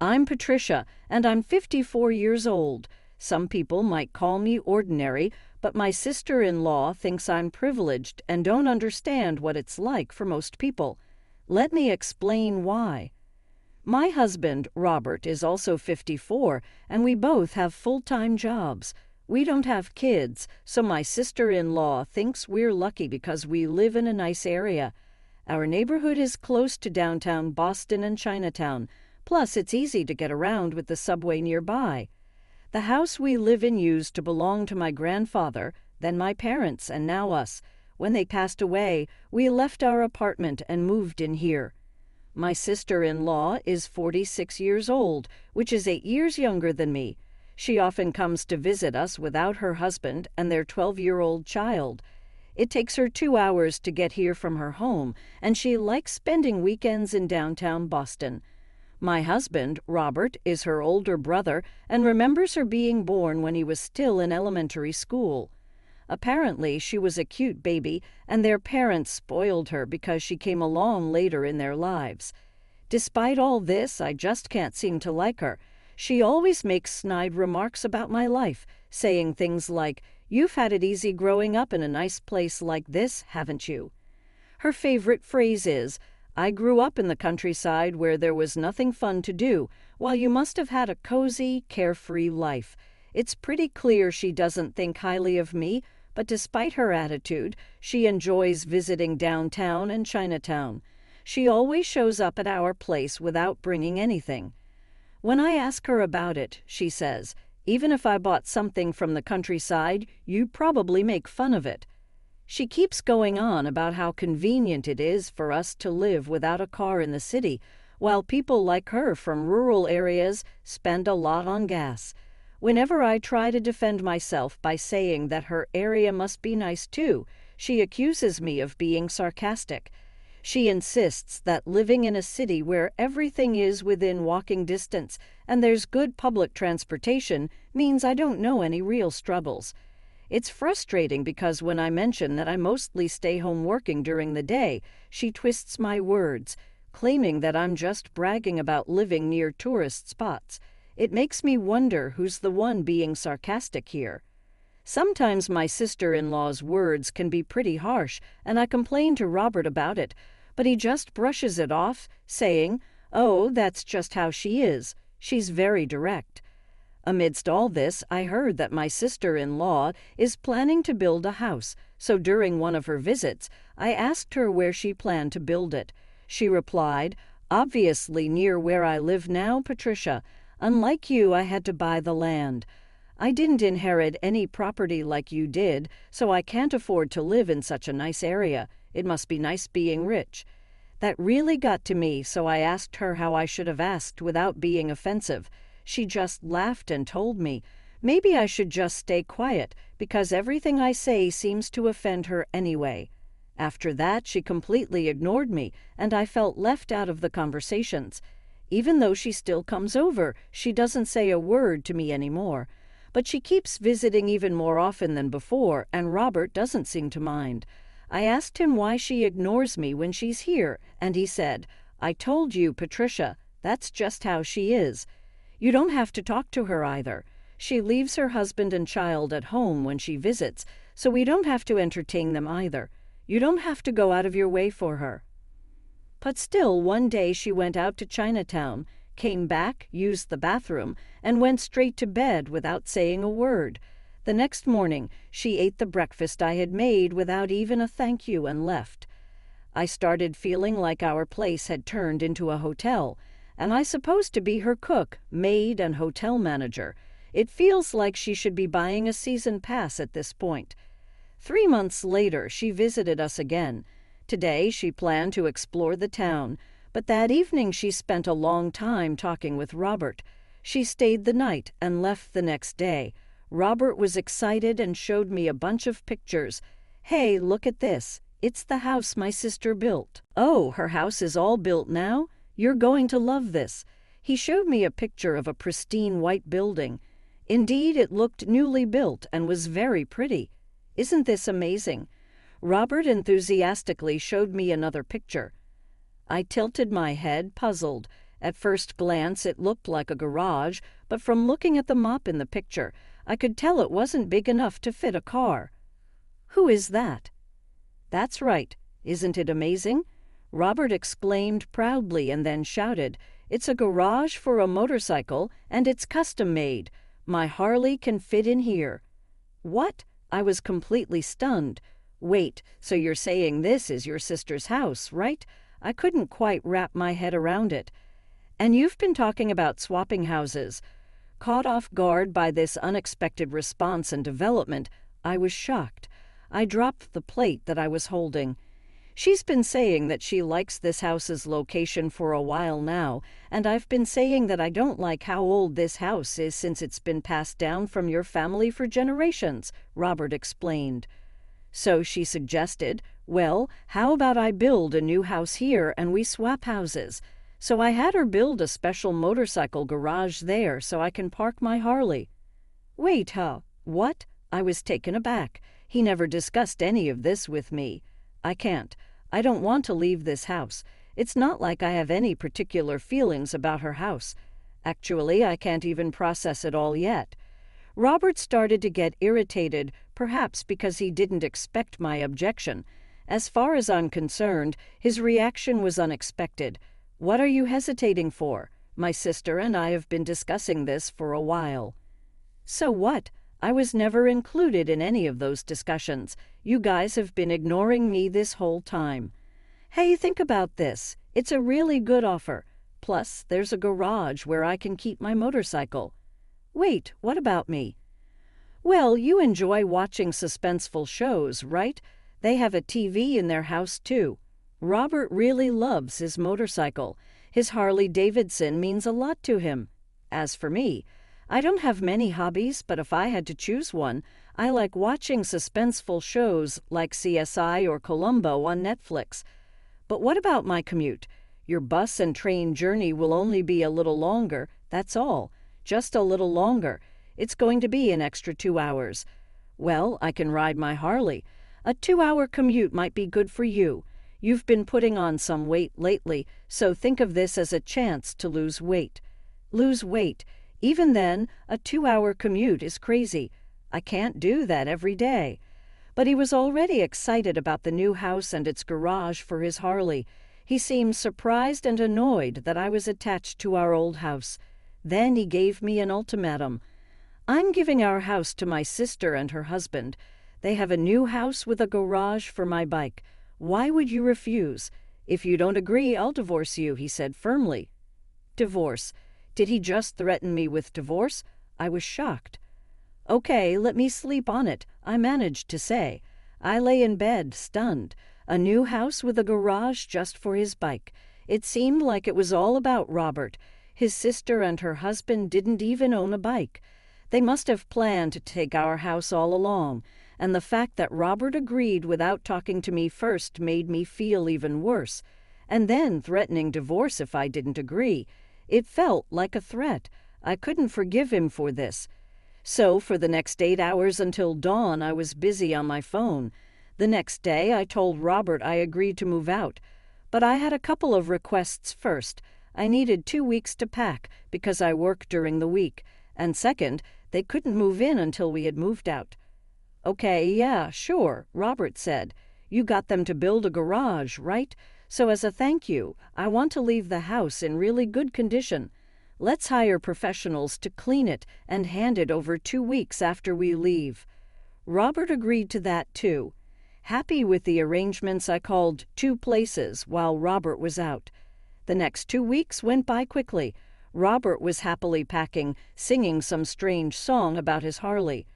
I'm Patricia, and I'm 54 years old. Some people might call me ordinary, but my sister-in-law thinks I'm privileged and don't understand what it's like for most people. Let me explain why. My husband, Robert, is also 54, and we both have full-time jobs. We don't have kids, so my sister-in-law thinks we're lucky because we live in a nice area. Our neighborhood is close to downtown Boston and Chinatown, plus it's easy to get around with the subway nearby. The house we live in used to belong to my grandfather, then my parents, and now us. When they passed away, we left our apartment and moved in here. My sister-in-law is 46 years old, which is 8 years younger than me. She often comes to visit us without her husband and their 12-year-old child. It takes her 2 hours to get here from her home, and she likes spending weekends in downtown Boston. My husband, Robert, is her older brother and remembers her being born when he was still in elementary school. Apparently, she was a cute baby, and their parents spoiled her because she came along later in their lives. Despite all this, I just can't seem to like her. She always makes snide remarks about my life, saying things like, "You've had it easy growing up in a nice place like this, haven't you?" Her favorite phrase is, "I grew up in the countryside where there was nothing fun to do, while you must have had a cozy, carefree life." It's pretty clear she doesn't think highly of me, but despite her attitude, she enjoys visiting downtown and Chinatown. She always shows up at our place without bringing anything. When I ask her about it, she says, "Even if I bought something from the countryside, you'd probably make fun of it." She keeps going on about how convenient it is for us to live without a car in the city, while people like her from rural areas spend a lot on gas. Whenever I try to defend myself by saying that her area must be nice too, she accuses me of being sarcastic. She insists that living in a city where everything is within walking distance and there's good public transportation means I don't know any real struggles. It's frustrating because when I mention that I mostly stay home working during the day, she twists my words, claiming that I'm just bragging about living near tourist spots. It makes me wonder who's the one being sarcastic here. Sometimes my sister-in-law's words can be pretty harsh, and I complain to Robert about it, but he just brushes it off, saying, "Oh, that's just how she is. She's very direct." Amidst all this, I heard that my sister-in-law is planning to build a house, so during one of her visits, I asked her where she planned to build it. She replied, "Obviously near where I live now, Patricia. Unlike you, I had to buy the land. I didn't inherit any property like you did, so I can't afford to live in such a nice area. It must be nice being rich." That really got to me, so I asked her how I should have asked without being offensive. She just laughed and told me, maybe I should just stay quiet, because everything I say seems to offend her anyway. After that, she completely ignored me, and I felt left out of the conversations. Even though she still comes over, she doesn't say a word to me anymore. But she keeps visiting even more often than before, and Robert doesn't seem to mind. I asked him why she ignores me when she's here, and he said, "I told you, Patricia, that's just how she is. You don't have to talk to her either. She leaves her husband and child at home when she visits, so we don't have to entertain them either. You don't have to go out of your way for her." But still, one day she went out to Chinatown, came back, used the bathroom, and went straight to bed without saying a word. The next morning, she ate the breakfast I had made without even a thank you and left. I started feeling like our place had turned into a hotel, and I supposed to be her cook, maid, and hotel manager. It feels like she should be buying a season pass at this point. 3 months later, she visited us again. Today, she planned to explore the town, but that evening she spent a long time talking with Robert. She stayed the night and left the next day. Robert was excited and showed me a bunch of pictures. "Hey, look at this. It's the house my sister built." "Oh, her house is all built now? You're going to love this." He showed me a picture of a pristine white building. Indeed, it looked newly built and was very pretty. "Isn't this amazing?" Robert enthusiastically showed me another picture. I tilted my head, puzzled. At first glance, it looked like a garage, but from looking at the mop in the picture, I could tell it wasn't big enough to fit a car. Who is that? That's right. Isn't it amazing? Robert exclaimed proudly and then shouted, "It's a garage for a motorcycle, and it's custom-made. My Harley can fit in here." What? I was completely stunned. Wait, so you're saying this is your sister's house, right? I couldn't quite wrap my head around it. And you've been talking about swapping houses. Caught off guard by this unexpected response and development, I was shocked. I dropped the plate that I was holding. She's been saying that she likes this house's location for a while now, and I've been saying that I don't like how old this house is since it's been passed down from your family for generations, Robert explained. So she suggested, well, how about I build a new house here and we swap houses? So I had her build a special motorcycle garage there so I can park my Harley. Wait, huh? What? I was taken aback. He never discussed any of this with me. I can't. I don't want to leave this house. It's not like I have any particular feelings about her house. Actually, I can't even process it all yet. Robert started to get irritated, perhaps because he didn't expect my objection. As far as I'm concerned, his reaction was unexpected. What are you hesitating for? My sister and I have been discussing this for a while. So what? I was never included in any of those discussions. You guys have been ignoring me this whole time. Hey, think about this. It's a really good offer. Plus, there's a garage where I can keep my motorcycle. Wait, what about me? Well, you enjoy watching suspenseful shows, right? They have a TV in their house, too. Robert really loves his motorcycle. His Harley Davidson means a lot to him. As for me, I don't have many hobbies, but if I had to choose one, I like watching suspenseful shows like CSI or Columbo on Netflix. But what about my commute? Your bus and train journey will only be a little longer, that's all. Just a little longer. It's going to be an extra 2 hours. Well, I can ride my Harley. A 2-hour commute might be good for you. You've been putting on some weight lately, so think of this as a chance to lose weight. Lose weight. Even then, a 2-hour commute is crazy. I can't do that every day. But he was already excited about the new house and its garage for his Harley. He seemed surprised and annoyed that I was attached to our old house. Then he gave me an ultimatum. I'm giving our house to my sister and her husband. They have a new house with a garage for my bike. Why would you refuse? If you don't agree, I'll divorce you, he said firmly. Divorce? Did he just threaten me with divorce? I was shocked. Okay, let me sleep on it, I managed to say. I lay in bed, stunned. A new house with a garage just for his bike. It seemed like it was all about Robert. His sister and her husband didn't even own a bike. They must have planned to take our house all along, and the fact that Robert agreed without talking to me first made me feel even worse. And then threatening divorce if I didn't agree. It felt like a threat. I couldn't forgive him for this. So for the next 8 hours until dawn, I was busy on my phone. The next day, I told Robert I agreed to move out. But I had a couple of requests first. I needed 2 weeks to pack because I work during the week. And second, they couldn't move in until we had moved out. Okay, yeah, sure, Robert said. You got them to build a garage, right? So as a thank you, I want to leave the house in really good condition. Let's hire professionals to clean it and hand it over 2 weeks after we leave. Robert agreed to that too. Happy with the arrangements, I called 2 places while Robert was out. The next 2 weeks went by quickly. Robert was happily packing, singing some strange song about his Harley.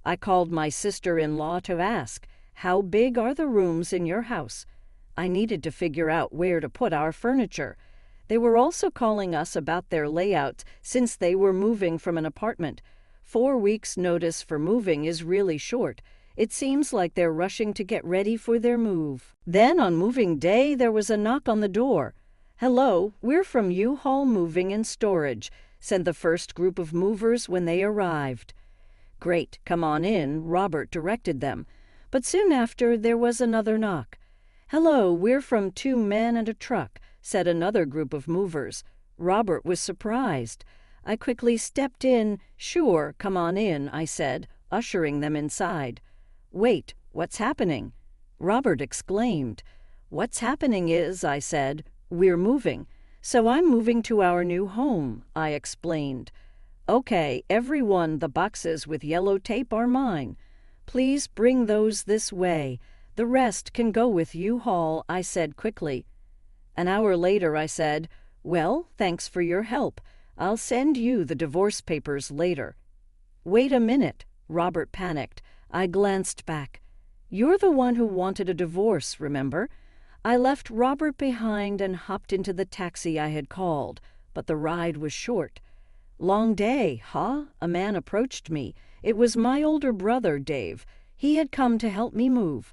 I called my sister-in-law to ask, how big are the rooms in your house? I needed to figure out where to put our furniture. They were also calling us about their layout since they were moving from an apartment. 4 weeks' notice for moving is really short. It seems like they're rushing to get ready for their move. Then on moving day, there was a knock on the door. Hello, we're from U-Haul Moving and Storage, said the first group of movers when they arrived. Great, come on in, Robert directed them. But soon after, there was another knock. Hello, we're from 2 Men and a Truck, said another group of movers. Robert was surprised. I quickly stepped in. "Sure, come on in," I said, ushering them inside. "Wait, what's happening?" Robert exclaimed. "What's happening is," I said, "we're moving. So I'm moving to our new home," I explained. "Okay, everyone, the boxes with yellow tape are mine. Please bring those this way. The rest can go with U-Haul," I said quickly. An hour later I said, "Well, thanks for your help. I'll send you the divorce papers later." "Wait a minute," Robert panicked. I glanced back. "You're the one who wanted a divorce, remember?" I left Robert behind and hopped into the taxi I had called, but the ride was short. "Long day, huh?" A man approached me. It was my older brother, Dave. He had come to help me move.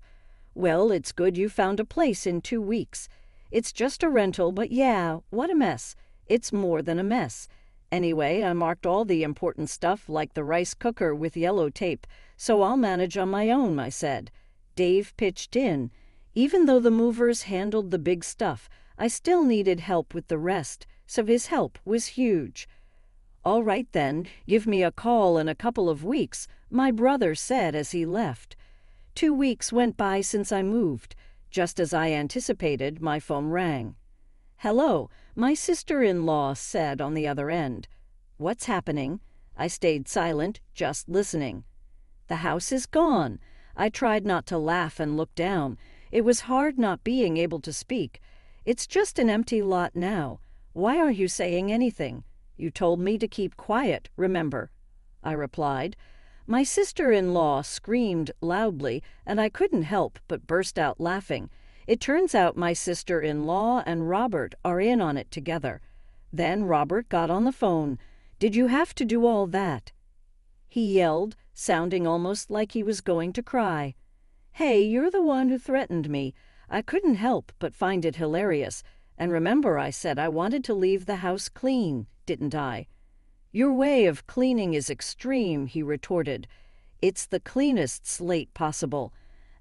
"Well, it's good you found a place in 2 weeks. It's just a rental, but yeah, what a mess. It's more than a mess. Anyway, I marked all the important stuff like the rice cooker with yellow tape, so I'll manage on my own," I said. Dave pitched in. Even though the movers handled the big stuff, I still needed help with the rest, so his help was huge. "All right then, give me a call in a couple of weeks," my brother said as he left. 2 weeks went by since I moved. Just as I anticipated, my phone rang. "Hello," my sister-in-law said on the other end. "What's happening?" I stayed silent, just listening. "The house is gone." I tried not to laugh and look down. It was hard not being able to speak. "It's just an empty lot now. Why are you saying anything? You told me to keep quiet, remember?" I replied. My sister-in-law screamed loudly, and I couldn't help but burst out laughing. It turns out my sister-in-law and Robert are in on it together. Then Robert got on the phone. "Did you have to do all that?" He yelled, sounding almost like he was going to cry. "Hey, you're the one who threatened me." I couldn't help but find it hilarious. And remember, I said I wanted to leave the house clean, didn't I? "Your way of cleaning is extreme," he retorted. "It's the cleanest slate possible."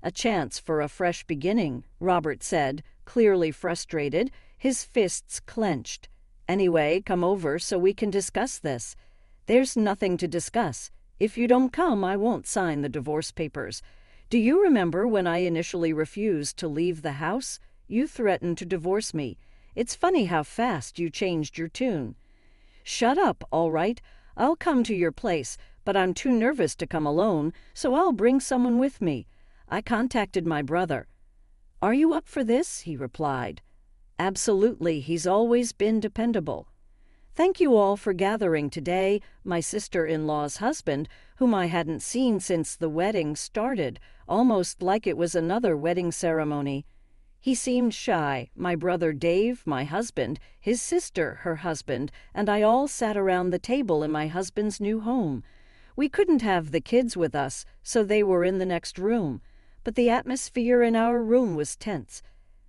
"A chance for a fresh beginning," Robert said, clearly frustrated, his fists clenched. "Anyway, come over so we can discuss this." "There's nothing to discuss. If you don't come, I won't sign the divorce papers. Do you remember when I initially refused to leave the house? You threatened to divorce me. It's funny how fast you changed your tune." "Shut up, all right. I'll come to your place, but I'm too nervous to come alone, so I'll bring someone with me." I contacted my brother. "Are you up for this?" he replied. "Absolutely. He's always been dependable." Thank you all for gathering today. My sister-in-law's husband, whom I hadn't seen since the wedding started, almost like it was another wedding ceremony. He seemed shy. My brother Dave, my husband, his sister, her husband, and I all sat around the table in my husband's new home. We couldn't have the kids with us, so they were in the next room. But the atmosphere in our room was tense.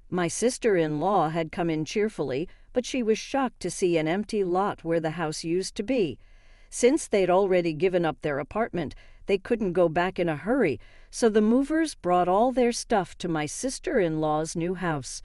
My sister-in-law had come in cheerfully, but she was shocked to see an empty lot where the house used to be. Since they'd already given up their apartment, they couldn't go back in a hurry, so the movers brought all their stuff to my sister-in-law's new house.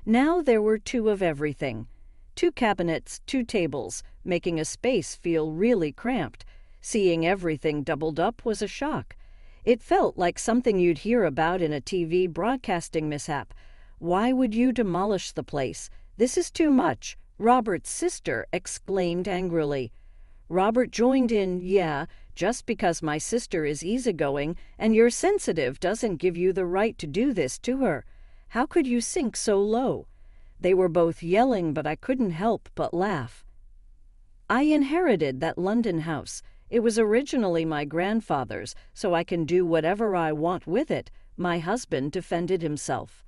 Now there were 2 of everything. 2 cabinets, 2 tables, making a space feel really cramped. Seeing everything doubled up was a shock. It felt like something you'd hear about in a TV broadcasting mishap. "Why would you demolish the place? This is too much," Robert's sister exclaimed angrily. Robert joined in, "Yeah, just because my sister is easygoing and you're sensitive doesn't give you the right to do this to her. How could you sink so low?" They were both yelling, but I couldn't help but laugh. I inherited that London house. It was originally my grandfather's, so I can do whatever I want with it, my husband defended himself.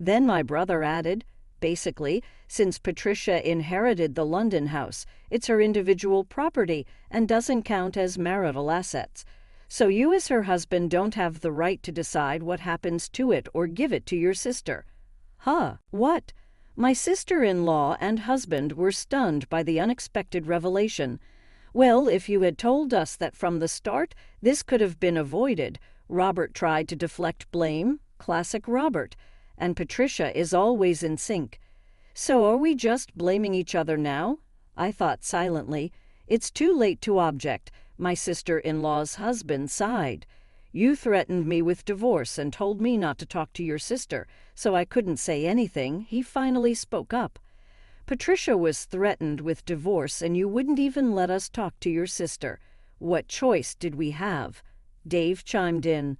Then my brother added, "Basically, since Patricia inherited the London house, it's her individual property and doesn't count as marital assets. So you as her husband don't have the right to decide what happens to it or give it to your sister." "Huh, what?" My sister-in-law and husband were stunned by the unexpected revelation. "Well, if you had told us that from the start, this could have been avoided." Robert tried to deflect blame. Classic Robert. "And Patricia is always in sync." So are we just blaming each other now? I thought silently. It's too late to object. My sister-in-law's husband sighed. You threatened me with divorce and told me not to talk to your sister, so I couldn't say anything. He finally spoke up. Patricia was threatened with divorce and you wouldn't even let us talk to your sister. What choice did we have? Dave chimed in.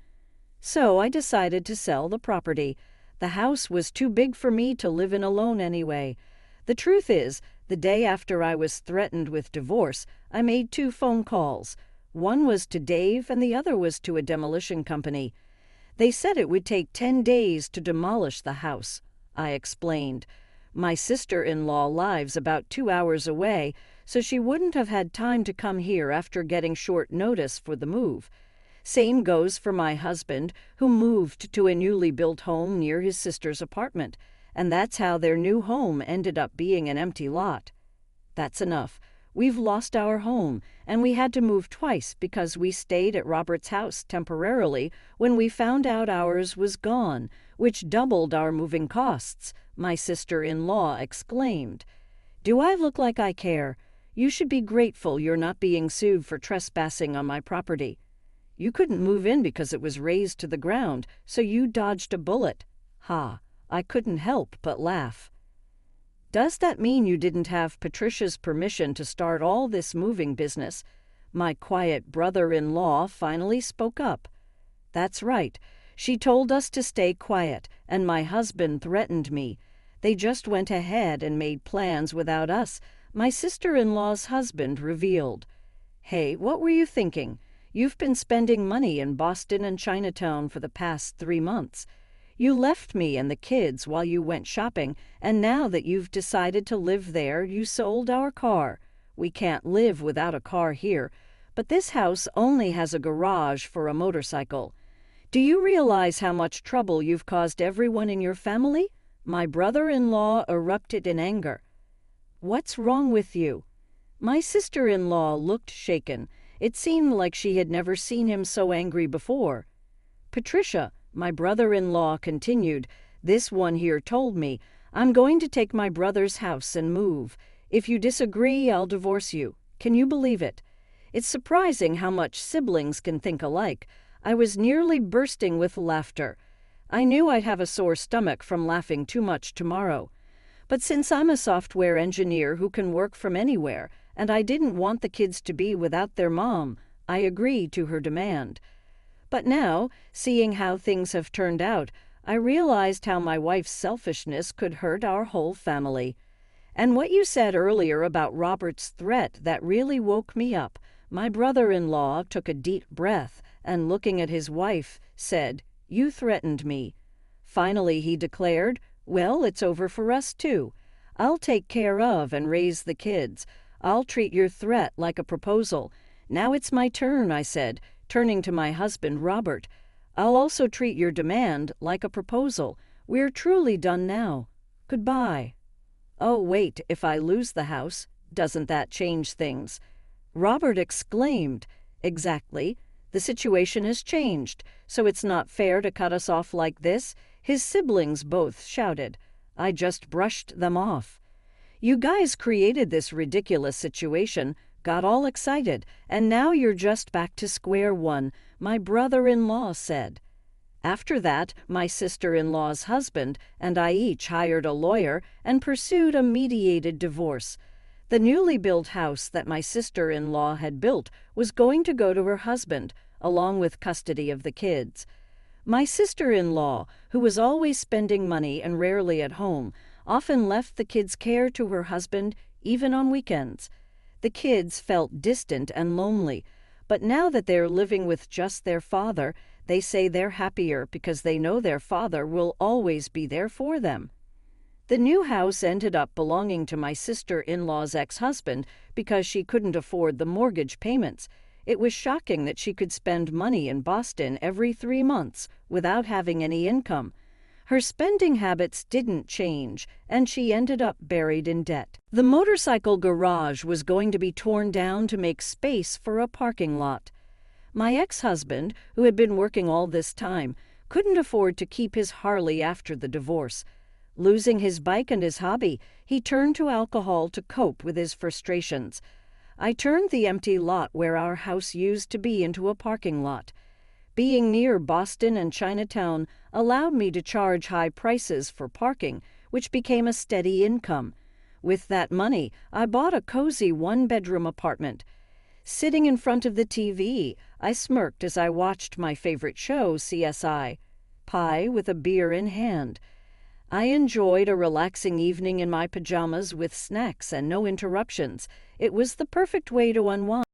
So I decided to sell the property. The house was too big for me to live in alone anyway. The truth is, the day after I was threatened with divorce, I made 2 phone calls. One was to Dave and the other was to a demolition company. They said it would take 10 days to demolish the house. I explained. My sister-in-law lives about 2 hours away, so she wouldn't have had time to come here after getting short notice for the move. Same goes for my husband, who moved to a newly built home near his sister's apartment, and that's how their new home ended up being an empty lot. That's enough. We've lost our home, and we had to move twice because we stayed at Robert's house temporarily when we found out ours was gone, which doubled our moving costs, my sister-in-law exclaimed. Do I look like I care? You should be grateful you're not being sued for trespassing on my property. You couldn't move in because it was razed to the ground, so you dodged a bullet. Ha, I couldn't help but laugh. Does that mean you didn't have Patricia's permission to start all this moving business? My quiet brother-in-law finally spoke up. That's right. She told us to stay quiet, and my husband threatened me. They just went ahead and made plans without us, my sister-in-law's husband revealed. Hey, what were you thinking? You've been spending money in Boston and Chinatown for the past 3 months. You left me and the kids while you went shopping, and now that you've decided to live there, you sold our car. We can't live without a car here, but this house only has a garage for a motorcycle. Do you realize how much trouble you've caused everyone in your family? My brother-in-law erupted in anger. What's wrong with you? My sister-in-law looked shaken. It seemed like she had never seen him so angry before. Patricia, my brother-in-law continued, this one here told me, I'm going to take my brother's house and move. If you disagree, I'll divorce you. Can you believe it? It's surprising how much siblings can think alike. I was nearly bursting with laughter. I knew I'd have a sore stomach from laughing too much tomorrow. But since I'm a software engineer who can work from anywhere, and I didn't want the kids to be without their mom, I agreed to her demand. But now, seeing how things have turned out, I realized how my wife's selfishness could hurt our whole family. And what you said earlier about Robert's threat, that really woke me up. My brother-in-law took a deep breath and, looking at his wife, said, You threatened me. Finally, he declared, Well, it's over for us too. I'll take care of and raise the kids. I'll treat your threat like a proposal. Now it's my turn, I said, turning to my husband, Robert. I'll also treat your demand like a proposal. We're truly done now. Goodbye. Oh, wait, if I lose the house, doesn't that change things? Robert exclaimed. Exactly. The situation has changed, so it's not fair to cut us off like this. His siblings both shouted. I just brushed them off. You guys created this ridiculous situation, got all excited, and now you're just back to square one, my brother-in-law said. After that, my sister-in-law's husband and I each hired a lawyer and pursued a mediated divorce. The newly built house that my sister-in-law had built was going to go to her husband, along with custody of the kids. My sister-in-law, who was always spending money and rarely at home, often left the kids' care to her husband, even on weekends. The kids felt distant and lonely, but now that they're living with just their father, they say they're happier because they know their father will always be there for them. The new house ended up belonging to my sister-in-law's ex-husband because she couldn't afford the mortgage payments. It was shocking that she could spend money in Boston every 3 months without having any income. Her spending habits didn't change, and she ended up buried in debt. The motorcycle garage was going to be torn down to make space for a parking lot. My ex-husband, who had been working all this time, couldn't afford to keep his Harley after the divorce. Losing his bike and his hobby, he turned to alcohol to cope with his frustrations. I turned the empty lot where our house used to be into a parking lot. Being near Boston and Chinatown allowed me to charge high prices for parking, which became a steady income. With that money, I bought a cozy one-bedroom apartment. Sitting in front of the TV, I smirked as I watched my favorite show, CSI, pie with a beer in hand. I enjoyed a relaxing evening in my pajamas with snacks and no interruptions. It was the perfect way to unwind.